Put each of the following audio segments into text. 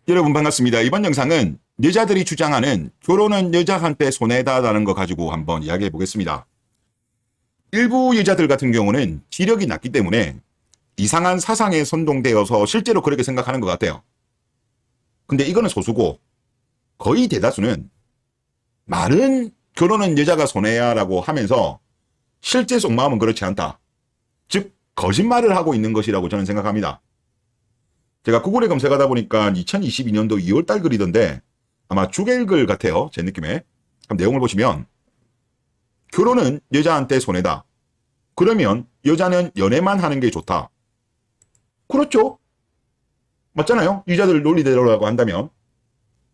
여러분 반갑습니다. 이번 영상은 여자들이 주장하는 결혼은 여자한테 손해다라는 거 가지고 한번 이야기해 보겠습니다. 일부 여자들 같은 경우는 지력이 낮기 때문에 이상한 사상에 선동되어서 실제로 그렇게 생각하는 것 같아요. 근데 이거는 소수고 거의 대다수는 말은 결혼은 여자가 손해야 라고 하면서 실제 속마음은 그렇지 않다. 즉 거짓말을 하고 있는 것이라고 저는 생각합니다. 제가 구글에 검색하다 보니까 2022년도 2월달 글이던데 아마 주겔 글 같아요. 제 느낌에. 그럼 내용을 보시면 결혼은 여자한테 손해다. 그러면 여자는 연애만 하는 게 좋다. 그렇죠. 맞잖아요. 여자들 논리대로라고 한다면.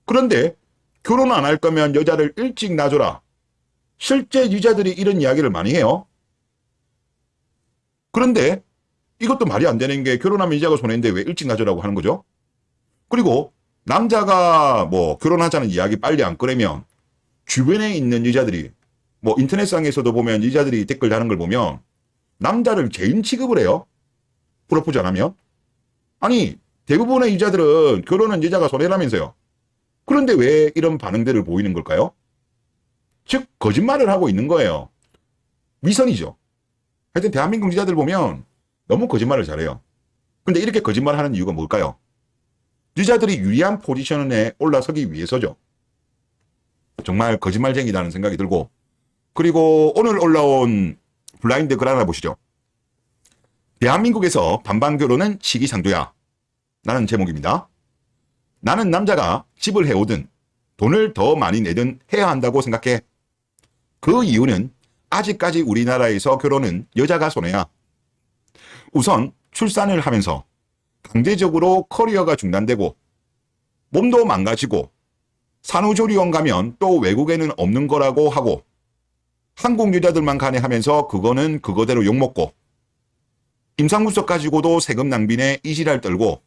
그런데 결혼 안 할 거면 여자를 일찍 놔줘라. 실제 여자들이 이런 이야기를 많이 해요. 그런데 이것도 말이 안 되는 게 결혼하면 여자가 손해인데 왜 일찍 놔줘라고 하는 거죠? 그리고 남자가 뭐 결혼하자는 이야기 빨리 안 꺼내면 주변에 있는 여자들이 뭐 인터넷상에서도 보면 여자들이 댓글 다는 걸 보면 남자를 죄인 취급을 해요. 프로포즈 안 하면. 아니 대부분의 여자들은 결혼은 여자가 손해라면서요. 그런데 왜 이런 반응들을 보이는 걸까요? 즉 거짓말을 하고 있는 거예요. 위선이죠. 하여튼 대한민국 여자들 보면 너무 거짓말을 잘해요. 근데 이렇게 거짓말하는 이유가 뭘까요? 여자들이 유리한 포지션에 올라서기 위해서죠. 정말 거짓말쟁이라는 생각이 들고, 그리고 오늘 올라온 블라인드 글 하나 보시죠. 대한민국에서 반반 결혼은 시기상조야 라는 제목입니다. 나는 남자가 집을 해오든 돈을 더 많이 내든 해야 한다고 생각해. 그 이유는 아직까지 우리나라에서 결혼은 여자가 손해야. 우선 출산을 하면서 강제적으로 커리어가 중단되고 몸도 망가지고 산후조리원 가면 또 외국에는 없는 거라고 하고 한국 여자들만 가네 하면서 그거는 그거대로 욕먹고 임상분석 가지고도 세금 낭비네 이지랄 떨고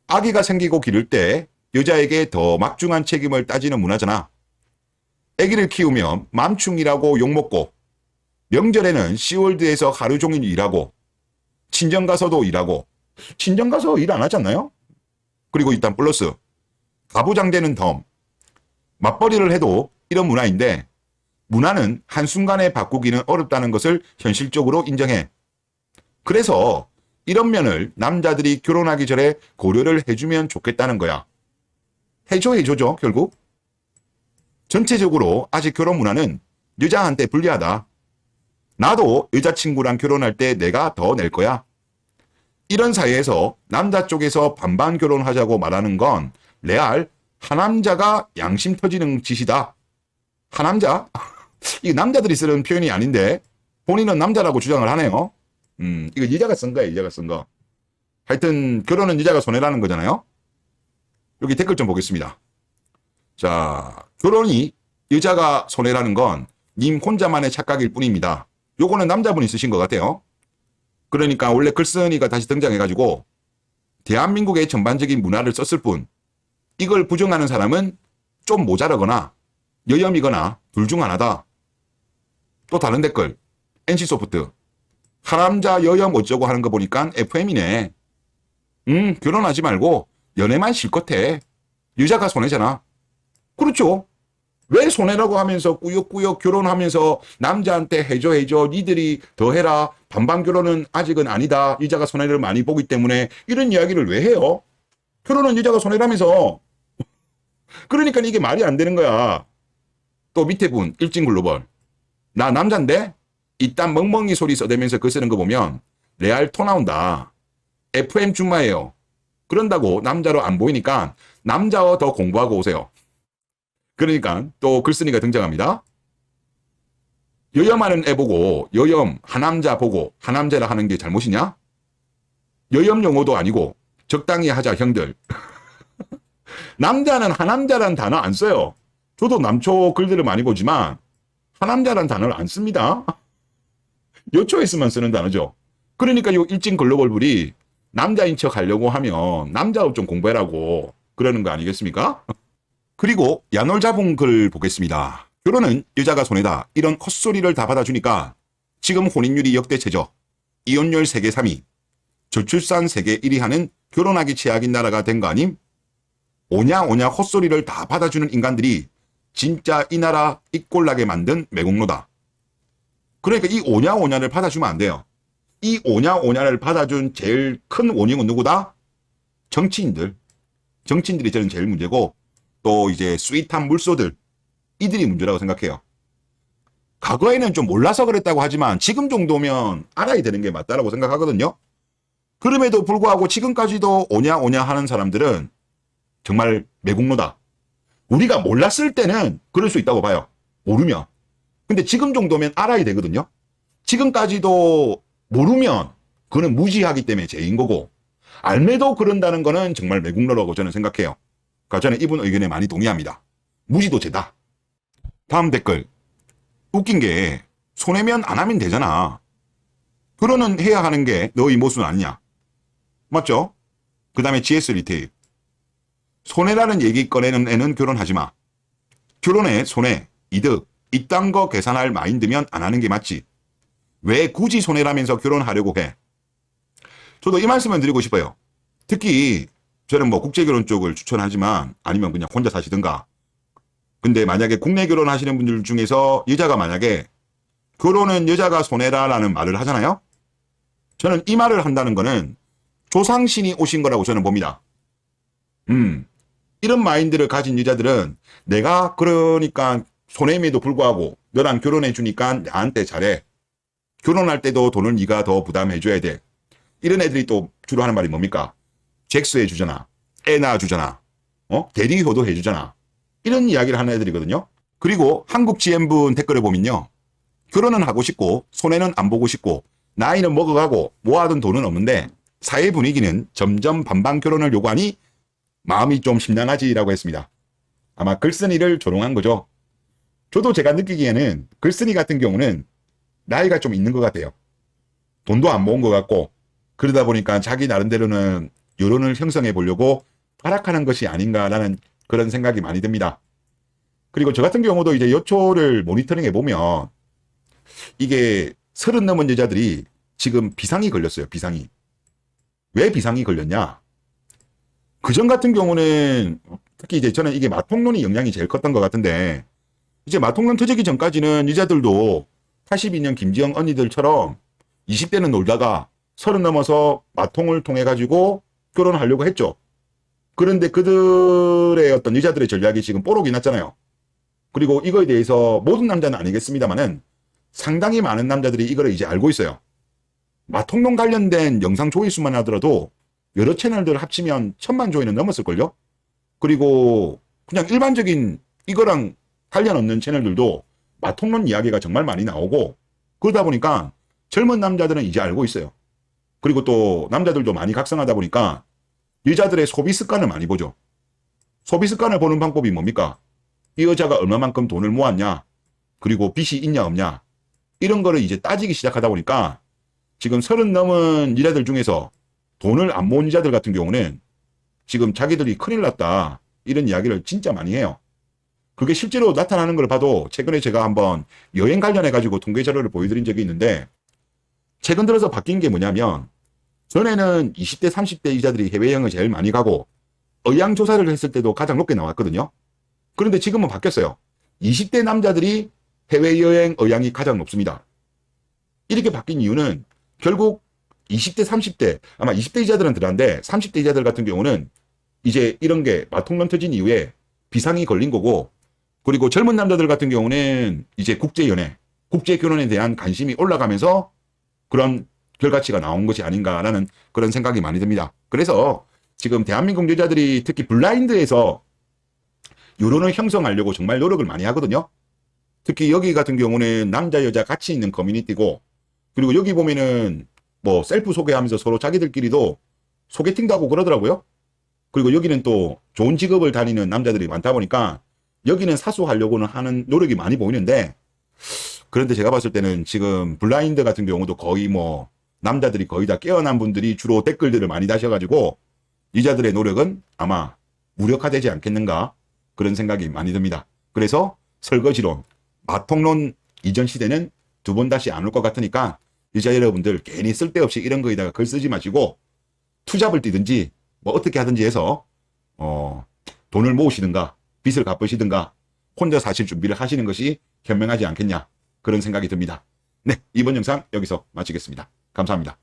아기가 생기고 기를 때 여자에게 더 막중한 책임을 따지는 문화잖아. 아기를 키우면 맘충이라고 욕먹고 명절에는 시월드에서 하루 종일 일하고 친정 가서도 일하고 친정 가서 일 안 하지 않나요? 그리고 일단 플러스 가부장되는 덤 맞벌이를 해도 이런 문화인데 문화는 한순간에 바꾸기는 어렵다는 것을 현실적으로 인정해. 그래서 이런 면을 남자들이 결혼하기 전에 고려를 해주면 좋겠다는 거야. 해줘죠 결국. 전체적으로 아직 결혼 문화는 여자한테 불리하다. 나도 여자친구랑 결혼할 때 내가 더 낼 거야. 이런 사회에서 남자 쪽에서 반반 결혼하자고 말하는 건 레알 하남자가 양심 터지는 짓이다. 하남자? 이게 남자들이 쓰는 표현이 아닌데 본인은 남자라고 주장을 하네요. 이거 여자가 쓴 거야, 여자가 쓴 거. 하여튼 결혼은 여자가 손해라는 거잖아요. 여기 댓글 좀 보겠습니다. 자, 결혼이 여자가 손해라는 건 님 혼자만의 착각일 뿐입니다. 요거는 남자분이 쓰신 것 같아요. 그러니까 원래 글쓴이가 다시 등장해가지고 대한민국의 전반적인 문화를 썼을 뿐 이걸 부정하는 사람은 좀 모자라거나 여염이거나 둘 중 하나다. 또 다른 댓글 NC소프트 하남자 여염 어쩌고 하는 거 보니까 FM이네. 결혼하지 말고 연애만 실컷 해. 여자가 손해잖아. 그렇죠. 왜 손해라고 하면서 꾸역꾸역 결혼하면서 남자한테 해줘 니들이 더 해라. 반반 결혼은 아직은 아니다. 여자가 손해를 많이 보기 때문에 이런 이야기를 왜 해요? 결혼은 여자가 손해라면서. 그러니까 이게 말이 안 되는 거야. 또 밑에 분 일진글로벌 나 남잔데? 이딴 멍멍이 소리 써대면서 글 쓰는 거 보면 레알 토 나온다. FM 줌마예요. 그런다고 남자로 안 보이니까 남자와 더 공부하고 오세요. 그러니까 또 글쓴이가 등장합니다. 여염하는 애 보고 여염 하남자 보고 하남자라 하는 게 잘못이냐? 여염 용어도 아니고 적당히 하자 형들. 남자는 하남자라는 단어 안 써요. 저도 남초 글들을 많이 보지만 하남자라는 단어를 안 씁니다. 여초에서만 쓰는 단어죠. 그러니까 요 일진 글로벌불이 남자인 척 하려고 하면 남자로 좀 공부해라고 그러는 거 아니겠습니까? 그리고 야놀자봉 글 보겠습니다. 결혼은 여자가 손해다. 이런 헛소리를 다 받아주니까 지금 혼인율이 역대 최저, 이혼율 세계 3위, 저출산 세계 1위 하는 결혼하기 최악인 나라가 된 거 아님? 오냐 오냐 헛소리를 다 받아주는 인간들이 진짜 이 나라 이꼴나게 만든 매국노다. 그러니까 이 오냐 오냐를 받아주면 안 돼요. 이 오냐 오냐를 받아준 제일 큰 원인은 누구다? 정치인들. 정치인들이 저는 제일 문제고, 또 이제 스윗한 물소들, 이들이 문제라고 생각해요. 과거에는 좀 몰라서 그랬다고 하지만 지금 정도면 알아야 되는 게 맞다라고 생각하거든요. 그럼에도 불구하고 지금까지도 오냐 오냐 하는 사람들은 정말 매국노다. 우리가 몰랐을 때는 그럴 수 있다고 봐요. 모르면. 근데 지금 정도면 알아야 되거든요. 지금까지도 모르면 그거는 무지하기 때문에 죄인 거고, 알매도 그런다는 거는 정말 매국노라고 저는 생각해요. 그러니까 저는 이분 의견에 많이 동의합니다. 무지도 죄다. 다음 댓글. 웃긴 게 손해면 안 하면 되잖아. 결혼은 해야 하는 게 너의 모순 아니냐. 맞죠? 그 다음에 GS 리테일. 손해라는 얘기 꺼내는 애는 결혼하지 마. 결혼에 손해, 이득, 이딴 거 계산할 마인드면 안 하는 게 맞지. 왜 굳이 손해라면서 결혼하려고 해? 저도 이 말씀을 드리고 싶어요. 특히 저는 뭐 국제결혼 쪽을 추천하지만, 아니면 그냥 혼자 사시든가. 근데 만약에 국내 결혼하시는 분들 중에서 여자가 만약에 결혼은 여자가 손해라라는 말을 하잖아요. 저는 이 말을 한다는 거는 조상신이 오신 거라고 저는 봅니다. 이런 마인드를 가진 여자들은 내가 그러니까 손해임에도 불구하고 너랑 결혼해 주니까 나한테 잘해. 결혼할 때도 돈을 네가 더 부담해 줘야 돼. 이런 애들이 또 주로 하는 말이 뭡니까? 잭스 해주잖아. 애 낳아주잖아. 대리효도 해주잖아. 이런 이야기를 하는 애들이거든요. 그리고 한국 GM분 댓글을 보면요. 결혼은 하고 싶고 손해는 안 보고 싶고 나이는 먹어가고 모아둔 돈은 없는데 사회 분위기는 점점 반반 결혼을 요구하니 마음이 좀 심란하지라고 했습니다. 아마 글쓴이를 조롱한 거죠. 저도 제가 느끼기에는 글쓴이 같은 경우는 나이가 좀 있는 것 같아요. 돈도 안 모은 것 같고, 그러다 보니까 자기 나름대로는 여론을 형성해 보려고 발악하는 것이 아닌가라는 그런 생각이 많이 듭니다. 그리고 저 같은 경우도 이제 여초를 모니터링해 보면 이게 30 넘은 여자들이 지금 비상이 걸렸어요. 비상이. 왜 비상이 걸렸냐? 그전 같은 경우는 특히 이제 저는 이게 마통론이 영향이 제일 컸던 것 같은데, 이제 마통론 터지기 전까지는 여자들도 82년 김지영 언니들처럼 20대는 놀다가 30 넘어서 마통을 통해 가지고 결혼하려고 했죠. 그런데 그들의 어떤 여자들의 전략이 지금 뽀록이 났잖아요. 그리고 이거에 대해서 모든 남자는 아니겠습니다만은 상당히 많은 남자들이 이거를 이제 알고 있어요. 마통론 관련된 영상 조회수만 하더라도 여러 채널들 합치면 1000만 조회는 넘었을걸요? 그리고 그냥 일반적인 이거랑 관련 없는 채널들도 마통론 이야기가 정말 많이 나오고, 그러다 보니까 젊은 남자들은 이제 알고 있어요. 그리고 또 남자들도 많이 각성하다 보니까 여자들의 소비 습관을 많이 보죠. 소비 습관을 보는 방법이 뭡니까? 이 여자가 얼마만큼 돈을 모았냐, 그리고 빚이 있냐 없냐, 이런 거를 이제 따지기 시작하다 보니까 지금 30 넘은 여자들 중에서 돈을 안 모은 여자들 같은 경우는 지금 자기들이 큰일 났다, 이런 이야기를 진짜 많이 해요. 그게 실제로 나타나는 걸 봐도 최근에 제가 한번 여행 관련해 가지고 통계 자료를 보여드린 적이 있는데, 최근 들어서 바뀐 게 뭐냐면, 전에는 20대 30대 여자들이 해외여행을 제일 많이 가고 의향 조사를 했을 때도 가장 높게 나왔거든요. 그런데 지금은 바뀌었어요. 20대 남자들이 해외여행 의향이 가장 높습니다. 이렇게 바뀐 이유는 결국 20대 30대, 아마 20대 여자들은 덜한데 30대 여자들 같은 경우는 이제 이런 게 마통론 터진 이후에 비상이 걸린 거고, 그리고 젊은 남자들 같은 경우는 이제 국제연애, 국제결혼에 대한 관심이 올라가면서 그런 결과치가 나온 것이 아닌가라는 그런 생각이 많이 듭니다. 그래서 지금 대한민국 여자들이 특히 블라인드에서 여론을 형성하려고 정말 노력을 많이 하거든요. 특히 여기 같은 경우는 남자 여자 같이 있는 커뮤니티고, 그리고 여기 보면은 뭐 셀프 소개하면서 서로 자기들끼리도 소개팅도 하고 그러더라고요. 그리고 여기는 또 좋은 직업을 다니는 남자들이 많다 보니까 여기는 사수하려고는 하는 노력이 많이 보이는데, 그런데 제가 봤을 때는 지금 블라인드 같은 경우도 거의 뭐 남자들이 거의 다 깨어난 분들이 주로 댓글들을 많이 다셔가지고 여자들의 노력은 아마 무력화되지 않겠는가, 그런 생각이 많이 듭니다. 그래서 설거지론, 마통론 이전 시대는 두 번 다시 안 올 것 같으니까 여자 여러분들 괜히 쓸데없이 이런 거에다가 글 쓰지 마시고 투잡을 뛰든지 뭐 어떻게 하든지 해서 돈을 모으시든가 빚을 갚으시든가 혼자 사실 준비를 하시는 것이 현명하지 않겠냐 그런 생각이 듭니다. 네, 이번 영상 여기서 마치겠습니다. 감사합니다.